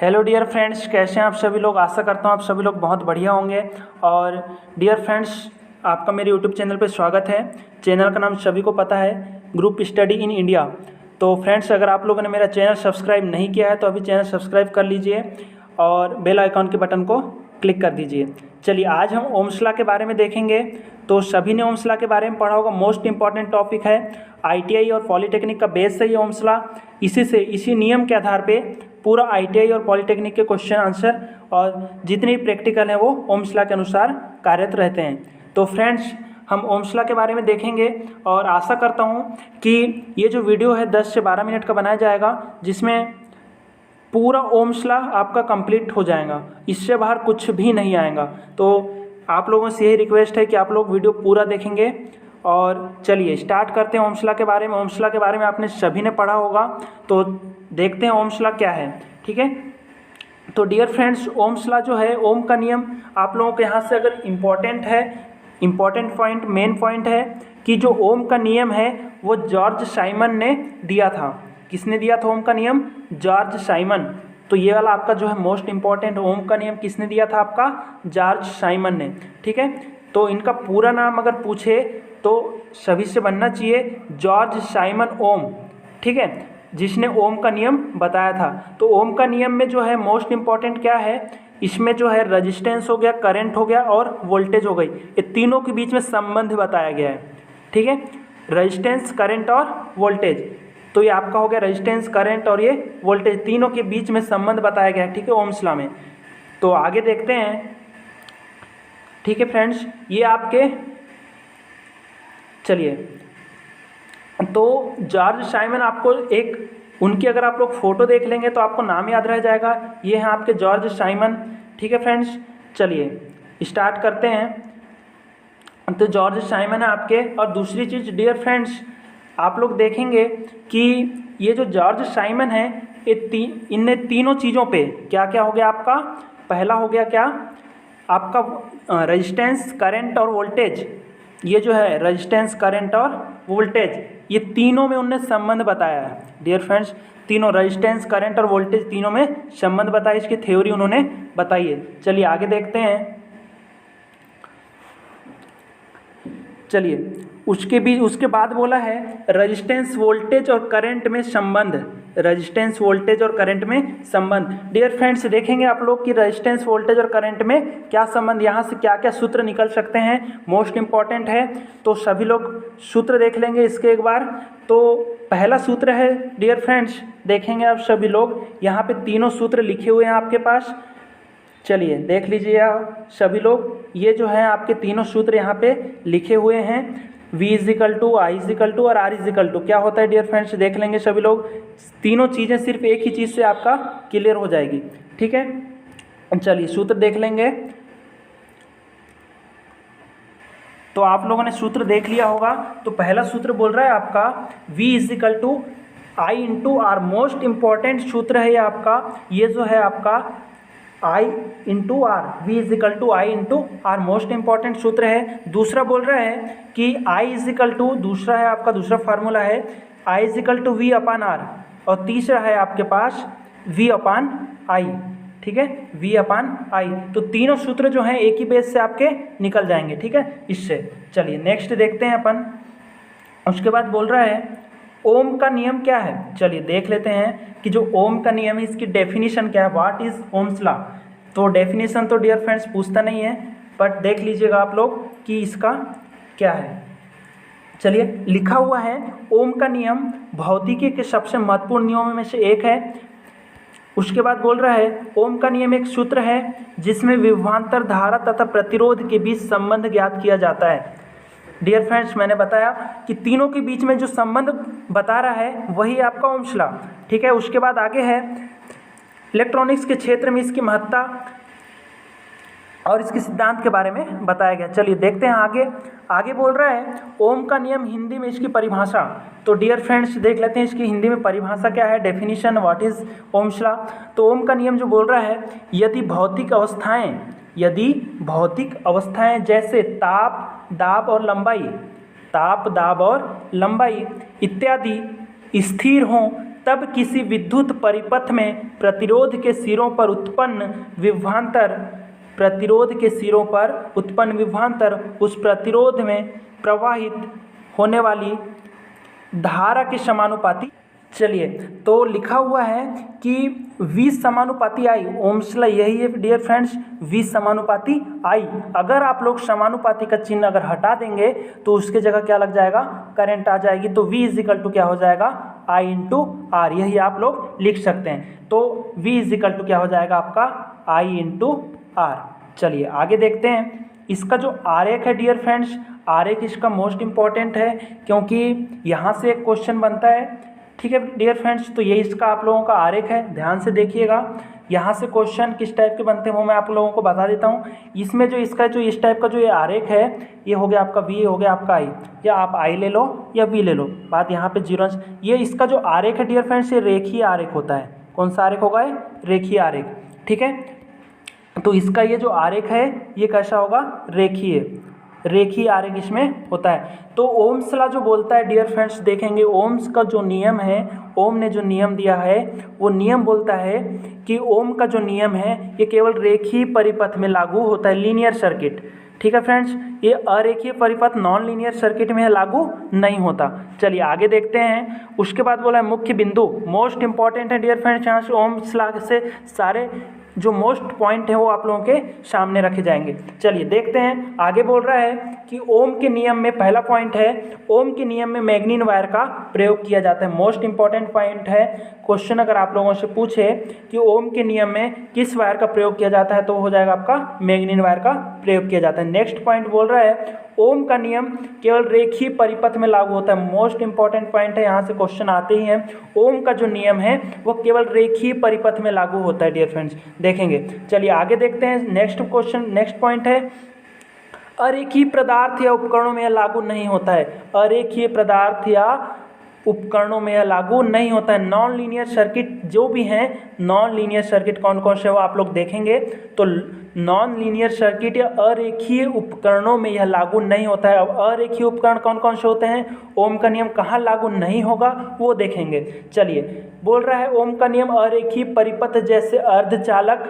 Hello dear friends, कैसे हैं आप सभी लोग। आशा करता हूँ आप सभी लोग बहुत बढ़िया होंगे। और डियर फ्रेंड्स, आपका मेरे यूट्यूब चैनल पे स्वागत है। चैनल का नाम सभी को पता है, ग्रुप स्टडी इन इंडिया। तो फ्रेंड्स, अगर आप लोगों ने मेरा चैनल सब्सक्राइब नहीं किया है तो अभी चैनल सब्सक्राइब कर लीजिए और बेल आइकॉन के बटन को क्लिक कर दीजिए। चलिए, आज हम ओम्स लॉ के बारे में देखेंगे। तो सभी ने ओम्स लॉ के बारे में पढ़ा होगा, मोस्ट इंपॉर्टेंट टॉपिक है। आईटीआई और पॉलीटेक्निक का बेस है ये ओम्स लॉ। इसी नियम के आधार पे पूरा आईटीआई और पॉलीटेक्निक के क्वेश्चन आंसर और जितने भी प्रैक्टिकल हैं वो ओम्स लॉ के अनुसार कार्यरत रहते हैं। तो फ्रेंड्स, हम ओम्स लॉ के बारे में देखेंगे और आशा करता हूँ कि ये जो वीडियो है 10 से 12 मिनट का बनाया जाएगा, जिसमें पूरा ओम्स लॉ आपका कंप्लीट हो जाएगा। इससे बाहर कुछ भी नहीं आएगा। तो आप लोगों से यही रिक्वेस्ट है कि आप लोग वीडियो पूरा देखेंगे। और चलिए स्टार्ट करते हैं ओम्स लॉ के बारे में। ओम्स लॉ के बारे में आपने सभी ने पढ़ा होगा, तो देखते हैं ओम्स लॉ क्या है। ठीक है, तो डियर फ्रेंड्स, ओम्स लॉ जो है, ओम का नियम आप लोगों के यहाँ से अगर इम्पॉर्टेंट है, इम्पॉर्टेंट पॉइंट, मेन पॉइंट है कि जो ओम का नियम है वो जॉर्ज साइमन ने दिया था। किसने दिया था ओम का नियम? George Simon. तो ये वाला आपका जो है मोस्ट इंपॉर्टेंट, ओम का नियम किसने दिया था? आपका जॉर्ज साइमन ने। ठीक है, तो इनका पूरा नाम अगर पूछे तो सभी से बनना चाहिए जॉर्ज साइमन ओम। ठीक है, जिसने ओम का नियम बताया था। तो ओम का नियम में जो है मोस्ट इंपॉर्टेंट क्या है, इसमें जो है रेजिस्टेंस हो गया, करंट हो गया और वोल्टेज हो गई, ये तीनों के बीच में संबंध बताया गया है। ठीक है, रेजिस्टेंस, करंट और वोल्टेज। तो ये आपका हो गया रेजिस्टेंस, करंट और ये वोल्टेज, तीनों के बीच में संबंध बताया गया है। ठीक है, ओम्स लॉ में। तो आगे देखते हैं। ठीक है फ्रेंड्स, ये आपके, चलिए, तो जॉर्ज साइमन, आपको एक उनकी अगर आप लोग फोटो देख लेंगे तो आपको नाम याद रह जाएगा। ये हैं आपके जॉर्ज साइमन। ठीक है फ्रेंड्स, चलिए स्टार्ट करते हैं। तो जॉर्ज साइमन है आपके। और दूसरी चीज़ डियर फ्रेंड्स, आप लोग देखेंगे कि ये जो जॉर्ज साइमन है, ये इनने तीनों चीज़ों पे क्या क्या हो गया आपका? पहला हो गया क्या आपका? रेजिस्टेंस, करंट और वोल्टेज। ये जो है रेजिस्टेंस, करंट और वोल्टेज, ये तीनों में उनने संबंध बताया है डियर फ्रेंड्स। तीनों, रेजिस्टेंस, करंट और वोल्टेज, तीनों में संबंध बताया, इसकी थ्योरी उन्होंने बताई है। चलिए आगे देखते हैं। चलिए, उसके बाद बोला है रेजिस्टेंस, वोल्टेज और करंट में संबंध। रेजिस्टेंस, वोल्टेज और करंट में संबंध। डियर फ्रेंड्स, देखेंगे आप लोग कि रेजिस्टेंस, वोल्टेज और करंट में क्या संबंध, यहाँ से क्या क्या सूत्र निकल सकते हैं, मोस्ट इंपॉर्टेंट है। तो सभी लोग सूत्र देख लेंगे इसके एक बार। तो पहला सूत्र है डियर फ्रेंड्स, देखेंगे आप सभी लोग, यहाँ पे तीनों सूत्र लिखे हुए हैं आपके पास। चलिए देख लीजिए आप सभी लोग, ये जो है आपके तीनों सूत्र यहाँ पे लिखे हुए हैं। V is equal to, I is equal to और R इजिकल टू क्या होता है डियर फ्रेंड्स, देख लेंगे सभी लोग। तीनों चीज़ें सिर्फ एक ही चीज़ से आपका क्लियर हो जाएगी। ठीक है, चलिए सूत्र देख लेंगे। तो आप लोगों ने सूत्र देख लिया होगा। तो पहला सूत्र बोल रहा है आपका V is equal to I into R। Most important सूत्र है ये आपका। ये जो है आपका I into R, V is equal to I into R, most important सूत्र है। दूसरा बोल रहा है कि I इजिकल टू, दूसरा है आपका, दूसरा फार्मूला है I is equal to V upon R. और तीसरा है आपके पास V अपान आई। ठीक है, V अपान आई। तो तीनों सूत्र जो हैं एक ही बेस से आपके निकल जाएंगे। ठीक है, इससे। चलिए नेक्स्ट देखते हैं अपन। उसके बाद बोल रहा है ओम का नियम क्या है। चलिए देख लेते हैं कि जो ओम का नियम है इसकी डेफिनेशन क्या है, व्हाट इज ओम्स लॉ। तो डेफिनेशन तो डियर फ्रेंड्स पूछता नहीं है, बट देख लीजिएगा आप लोग कि इसका क्या है। चलिए, लिखा हुआ है ओम का नियम भौतिकी के सबसे महत्वपूर्ण नियमों में से एक है। उसके बाद बोल रहा है ओम का नियम एक सूत्र है जिसमें विभवांतर धारा तथा प्रतिरोध के बीच संबंध ज्ञात किया जाता है। डियर फ्रेंड्स, मैंने बताया कि तीनों के बीच में जो संबंध बता रहा है वही आपका ओम्स लॉ। ठीक है, उसके बाद आगे है इलेक्ट्रॉनिक्स के क्षेत्र में इसकी महत्ता और इसके सिद्धांत के बारे में बताया गया। चलिए देखते हैं आगे। आगे बोल रहा है ओम का नियम, हिंदी में इसकी परिभाषा। तो डियर फ्रेंड्स देख लेते हैं इसकी हिंदी में परिभाषा क्या है, definition, what is Ohm's law. तो ओम का नियम जो बोल रहा है, यदि भौतिक अवस्थाएं जैसे ताप, दाब और लंबाई, ताप, दाब और लंबाई इत्यादि स्थिर हों तब किसी विद्युत परिपथ में प्रतिरोध के सिरों पर उत्पन्न विभवांतर उस प्रतिरोध में प्रवाहित होने वाली धारा के समानुपाती। चलिए, तो लिखा हुआ है कि V समानुपाती I, ओम्स लॉ यही है डियर फ्रेंड्स, V समानुपाती I। अगर आप लोग समानुपाती का चिन्ह अगर हटा देंगे तो उसके जगह क्या लग जाएगा, करंट आ जाएगी। तो V इजिकल टू क्या हो जाएगा, I इंटू R, यही आप लोग लिख सकते हैं। तो V इजिकल टू क्या हो जाएगा आपका, I इंटू R। चलिए आगे देखते हैं। इसका जो आरेख है डियर फ्रेंड्स, आरेख इसका मोस्ट इम्पॉर्टेंट है क्योंकि यहाँ से एक क्वेश्चन बनता है। ठीक है डियर फ्रेंड्स, तो ये इसका आप लोगों का आरेख है, ध्यान से देखिएगा। यहाँ से क्वेश्चन किस टाइप के बनते हैं वो मैं आप लोगों को बता देता हूँ। इसमें जो इसका जो इस टाइप का जो ये आरेख है, ये हो गया आपका V, हो गया आपका I, या आप I ले लो या V ले लो, बात यहाँ पे जीरो। ये इसका जो आरेख है डियर फ्रेंड्स, ये रेखीय आरेख होता है। कौन सा आरेख होगा, ये रेखीय आरेख। ठीक है, तो इसका ये जो आरेख है ये कैसा होगा, रेखीय आरेख इसमें होता है। तो ओम्स लॉ जो बोलता है डियर फ्रेंड्स, देखेंगे ओम्स का जो नियम है, ओम ने जो नियम दिया है वो नियम बोलता है कि ओम का जो नियम है ये केवल रेखीय परिपथ में लागू होता है, लीनियर सर्किट। ठीक है फ्रेंड्स, ये अरेखीय परिपथ नॉन लीनियर सर्किट में लागू नहीं होता। चलिए आगे देखते हैं। उसके बाद बोला है मुख्य बिंदु, मोस्ट इंपॉर्टेंट है डियर फ्रेंड्स। यहाँ से ओम्स लॉ से सारे जो मोस्ट पॉइंट है वो आप लोगों के सामने रखे जाएंगे। चलिए देखते हैं, आगे बोल रहा है कि ओम के नियम में पहला पॉइंट है, ओम के नियम में मैग्नीन वायर का प्रयोग किया जाता है। मोस्ट इंपॉर्टेंट पॉइंट है। क्वेश्चन अगर आप लोगों से पूछे कि ओम के नियम में किस वायर का प्रयोग किया जाता है तो हो जाएगा आपका मैग्नीन वायर का प्रयोग किया जाता है। नेक्स्ट पॉइंट बोल रहा है ओम का नियम केवल रेखीय परिपथ में लागू होता है। मोस्ट इंपॉर्टेंट पॉइंट है, यहाँ से क्वेश्चन आते ही हैं। ओम का जो नियम है वो केवल रेखीय परिपथ में लागू होता है डियर फ्रेंड्स, देखेंगे। चलिए आगे देखते हैं। नेक्स्ट क्वेश्चन, नेक्स्ट पॉइंट है अरेखीय पदार्थ या उपकरणों में यह लागू नहीं होता है। अरेखीय पदार्थ या उपकरणों में यह लागू नहीं होता है। नॉन लीनियर सर्किट जो भी हैं, नॉन लीनियर सर्किट कौन कौन से वो आप लोग देखेंगे। तो नॉन लीनियर सर्किट या अरेखीय उपकरणों में यह लागू नहीं होता है। अब अरेखीय उपकरण कौन कौन से होते हैं, ओम का नियम कहाँ लागू नहीं होगा वो देखेंगे। चलिए बोल रहा है ओम का नियम अरेखीय परिपथ जैसे अर्धचालक,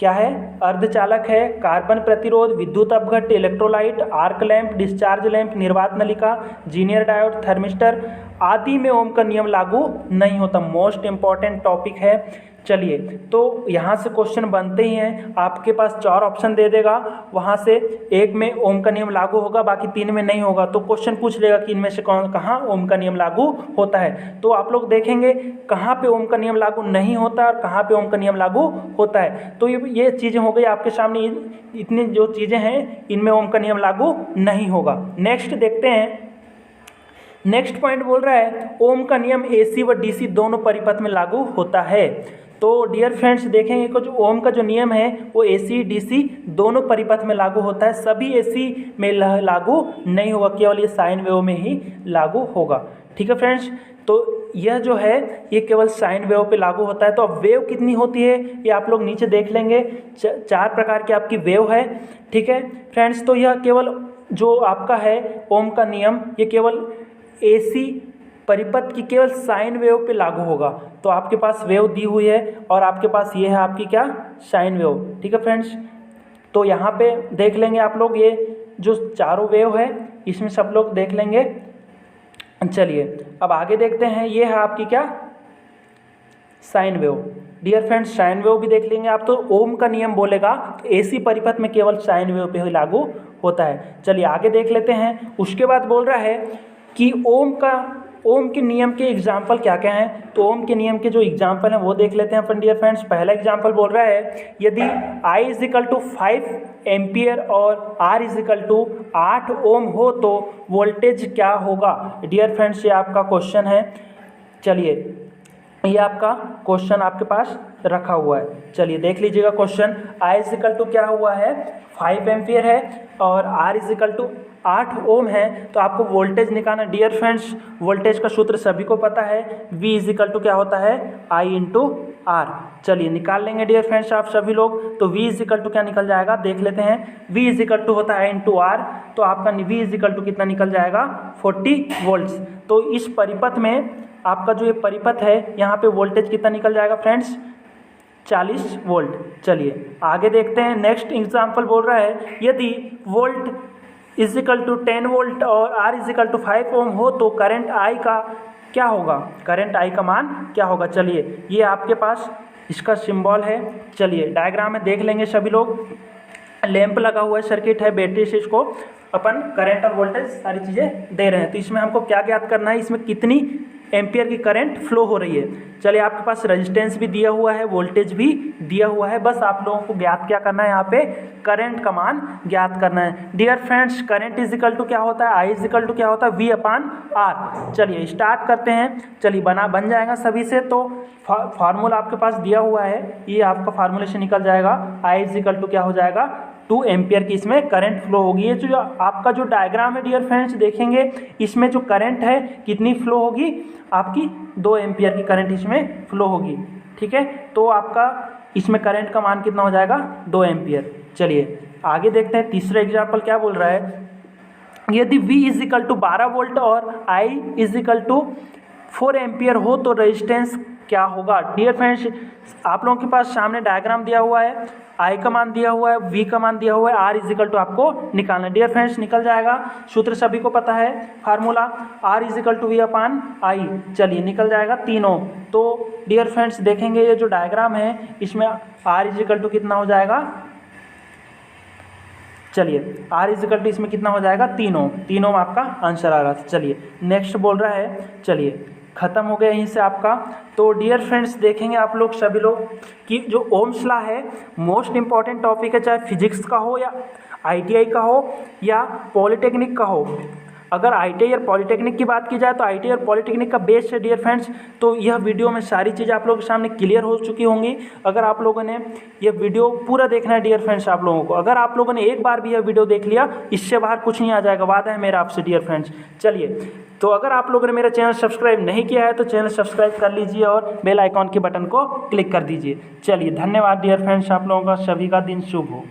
क्या है, अर्धचालक है, कार्बन प्रतिरोध, विद्युत अपघट्ट, electrolyte, arc lamp, discharge lamp, निर्वात नलिका, जीनियर डायोड, थर्मिस्टर आदि में ओम का नियम लागू नहीं होता। मोस्ट इंपॉर्टेंट टॉपिक है। चलिए, तो यहाँ से क्वेश्चन बनते ही हैं। आपके पास 4 ऑप्शन दे देगा, वहाँ से एक में ओम का नियम लागू होगा, बाकी 3 में नहीं होगा। तो क्वेश्चन पूछ लेगा कि इनमें से कहाँ ओम का नियम लागू होता है। तो आप लोग देखेंगे कहाँ पे ओम का नियम लागू नहीं होता है और कहाँ पे ओम का नियम लागू होता है। तो ये चीज़ें हो गई आपके सामने, इतनी जो चीज़ें हैं इनमें ओम का नियम लागू नहीं होगा। नेक्स्ट देखते हैं। नेक्स्ट पॉइंट बोल रहा है ओम का नियम AC व DC दोनों परिपथ में लागू होता है। तो डियर फ्रेंड्स देखेंगे कुछ ओम का जो नियम है वो AC DC दोनों परिपथ में लागू होता है। सभी AC में लागू नहीं होगा, केवल ये साइन वेव में ही लागू होगा। ठीक है फ्रेंड्स, तो यह जो है ये केवल साइन वेव पे लागू होता है। तो अब वेव कितनी होती है ये आप लोग नीचे देख लेंगे। 4 प्रकार की आपकी वेव है। ठीक है फ्रेंड्स, तो यह केवल जो आपका है ओम का नियम ये केवल AC परिपथ की केवल साइन वेव पे लागू होगा। तो आपके पास वेव दी हुई है और आपके पास ये है आपकी क्या, साइन वेव। ठीक है फ्रेंड्स, तो यहाँ पे देख लेंगे आप लोग ये जो चारों वेव है इसमें सब लोग देख लेंगे। चलिए अब आगे देखते हैं। ये है आपकी क्या, sine wave. Dear friends sine wave भी देख लेंगे आप। तो ओम का नियम बोलेगा तो AC परिपथ में केवल साइन वेव पे ही लागू होता है। चलिए आगे देख लेते हैं। उसके बाद बोल रहा है कि ओम के नियम के एग्जाम्पल क्या क्या हैं। तो ओम के नियम के जो एग्जाम्पल हैं वो देख लेते हैं अपन डियर फ्रेंड्स। पहला एग्जाम्पल बोल रहा है यदि I = 5 एम्पियर और R = 8 ओम हो तो वोल्टेज क्या होगा। डियर फ्रेंड्स ये आपका क्वेश्चन है। चलिए ये आपका क्वेश्चन आपके पास रखा हुआ है। चलिए देख लीजिएगा क्वेश्चन। I = क्या हुआ है, 5 एम्पियर है और R = 8 ओम है। तो आपको वोल्टेज निकालना। डियर फ्रेंड्स वोल्टेज का सूत्र सभी को पता है, V = क्या होता है, I × R। चलिए निकाल लेंगे डियर फ्रेंड्स आप सभी लोग। तो V = क्या निकल जाएगा देख लेते हैं। V = होता है I × R, तो आपका V = कितना निकल जाएगा, 40 वोल्ट्स। तो इस परिपथ में आपका जो ये परिपथ है यहाँ पे वोल्टेज कितना निकल जाएगा फ्रेंड्स, 40 वोल्ट। चलिए आगे देखते हैं। नेक्स्ट एग्जाम्पल बोल रहा है यदि volt is equal to 10 volt और R is equal to 5 ohm हो तो करंट आई का क्या होगा, करंट आई का मान क्या होगा। चलिए ये आपके पास इसका सिंबल है। चलिए डायग्राम में देख लेंगे सभी लोग। लैंप लगा हुआ है, सर्किट है, बैटरी से इसको अपन करंट और वोल्टेज सारी चीज़ें दे रहे हैं। तो इसमें हमको क्या ज्ञात करना है, इसमें कितनी एम्पियर की करंट फ्लो हो रही है। चलिए आपके पास रेजिस्टेंस भी दिया हुआ है, वोल्टेज भी दिया हुआ है, बस आप लोगों को ज्ञात क्या करना है, यहाँ पे करंट का मान ज्ञात करना है। Dear friends current is equal to क्या होता है, आई इज इक्वल टू क्या होता है, वी अपान आर। चलिए स्टार्ट करते हैं। चलिए बन जाएगा सभी से। तो फार्मूला आपके पास दिया हुआ है, ये आपका फार्मूले से निकल जाएगा। आई इज इक्वल टू क्या हो जाएगा, 2 एम्पियर की इसमें करंट फ्लो होगी। ये जो आपका जो डायग्राम है डियर फ्रेंड्स देखेंगे, इसमें जो करंट है कितनी फ्लो होगी, आपकी 2 एम्पियर की करंट इसमें फ्लो होगी। ठीक है, तो आपका इसमें करंट का मान कितना हो जाएगा, 2 एम्पियर। चलिए आगे देखते हैं। तीसरा एग्जाम्पल क्या बोल रहा है, यदि V is equal to 12 volt और I is equal to 4 ampere हो तो रेजिस्टेंस क्या होगा। डियर फ्रेंड्स आप लोगों के पास सामने डायग्राम दिया हुआ है, I का मान दिया हुआ है, V का मान दिया हुआ है, R इज इक्वल टू आपको निकालना है। डियर फ्रेंड्स निकल जाएगा, सूत्र सभी को पता है, formula R is equal to V upon I। चलिए निकल जाएगा 3 ओम। तो डियर फ्रेंड्स देखेंगे ये जो डायग्राम है इसमें R इज इक्वल टू कितना हो जाएगा, चलिए R इज इक्वल टू इसमें कितना हो जाएगा, 3 ओम। 3 ओम आपका आंसर आ रहा था। चलिए नेक्स्ट बोल रहा है, चलिए खत्म हो गया यहीं से आपका। तो डियर फ्रेंड्स देखेंगे आप लोग सभी लोग कि जो ओम्स लॉ है मोस्ट इंपॉर्टेंट टॉपिक है, चाहे फिजिक्स का हो या ITI का हो या पॉलिटेक्निक का हो। अगर ITI और पॉलिटेक्निक की बात की जाए तो ITI और पॉलिटेक्निक का बेस है डियर फ्रेंड्स। तो यह वीडियो में सारी चीज़ें आप लोगों के सामने क्लियर हो चुकी होंगी। अगर आप लोगों ने यह वीडियो पूरा देखना है डियर फ्रेंड्स आप लोगों को, अगर आप लोगों ने एक बार भी यह वीडियो देख लिया इससे बाहर कुछ नहीं आ जाएगा, वादा है मेरा आपसे डियर फ्रेंड्स। चलिए तो अगर आप लोगों ने मेरा चैनल सब्सक्राइब नहीं किया है तो चैनल सब्सक्राइब कर लीजिए और बेल आइकॉन के बटन को क्लिक कर दीजिए। चलिए धन्यवाद डियर फ्रेंड्स, आप लोगों का सभी का दिन शुभ हो।